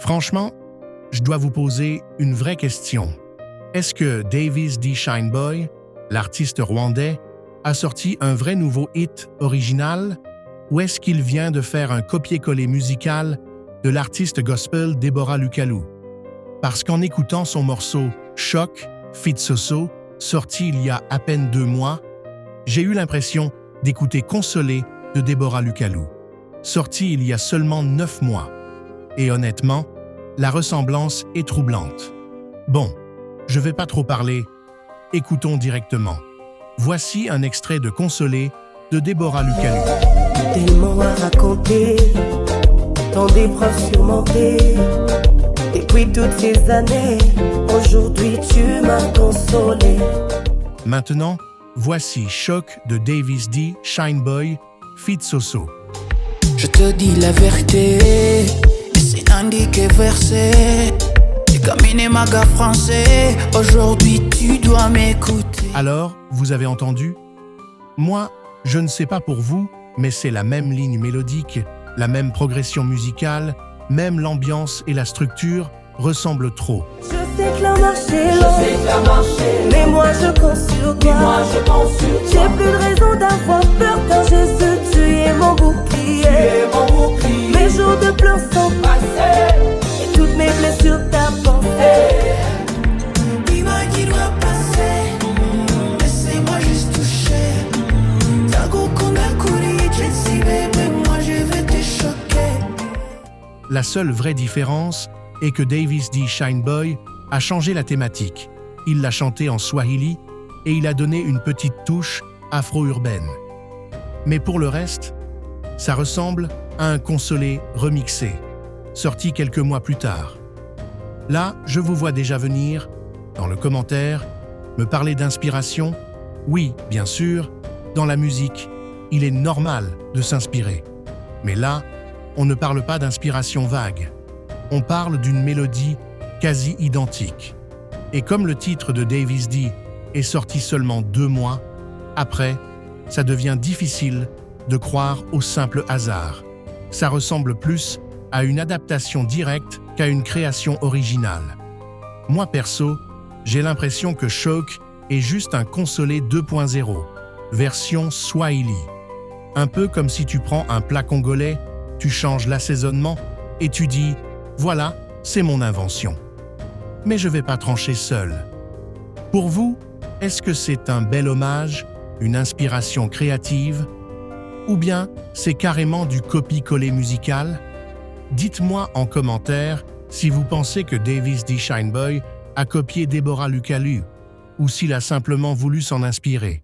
Franchement, je dois vous poser une vraie question. Est-ce que Davies D. Shineboy, l'artiste rwandais, a sorti un vrai nouveau hit original ou est-ce qu'il vient de faire un copier-coller musical de l'artiste gospel Deborah Lukalu? Parce qu'en écoutant son morceau « Choc » feat. Soso, sorti il y a à peine 2 mois, j'ai eu l'impression d'écouter Consolé de Deborah Lukalu, sorti il y a seulement 9 mois. Et honnêtement, la ressemblance est troublante. Bon, je vais pas trop parler, écoutons directement. Voici un extrait de Consolé de Deborah Lukalu. Tellement à raconter, tant d'épreuves surmontées. Depuis toutes ces années, aujourd'hui tu m'as consolé. Maintenant, voici Choc de Davies D. Shineboy feat. Soso. Je te dis la vérité, c'est indiqué versé. C'est comme une maga français, aujourd'hui tu dois m'écouter. Alors, vous avez entendu? Moi, je ne sais pas pour vous, mais c'est la même ligne mélodique, la même progression musicale, même l'ambiance et la structure ressemblent trop. Je sais que la marche est longue, mais moi je compte sur toi. J'ai plus de raison d'avoir peur car Jésus, tu es mon bouclier. Mes jours de pleurs sont passés et toutes mes blessures t'as pensé. Il m'a dit doit passer, laissez-moi juste toucher. Tago konga kuri, Jesse bébé, moi je vais te choquer. La seule vraie différence est que Davies D. Shineboy a changé la thématique. Il l'a chanté en swahili et il a donné une petite touche afro-urbaine. Mais pour le reste, ça ressemble à un Consolé remixé, sorti quelques mois plus tard. Là, je vous vois déjà venir, dans le commentaire, me parler d'inspiration. Oui, bien sûr, dans la musique, il est normal de s'inspirer. Mais là, on ne parle pas d'inspiration vague. On parle d'une mélodie quasi identique. Et comme le titre de Davies D est sorti seulement 2 mois, après, ça devient difficile de croire au simple hasard. Ça ressemble plus à une adaptation directe qu'à une création originale. Moi perso, j'ai l'impression que Choc est juste un Consolé 2.0, version Swahili. Un peu comme si tu prends un plat congolais, tu changes l'assaisonnement et tu dis « Voilà, c'est mon invention ». Mais je ne vais pas trancher seul. Pour vous, est-ce que c'est un bel hommage, une inspiration créative, ou bien c'est carrément du copie-coller musical? Dites-moi en commentaire si vous pensez que Davies D. Shineboy a copié Deborah Lukalu, ou s'il a simplement voulu s'en inspirer.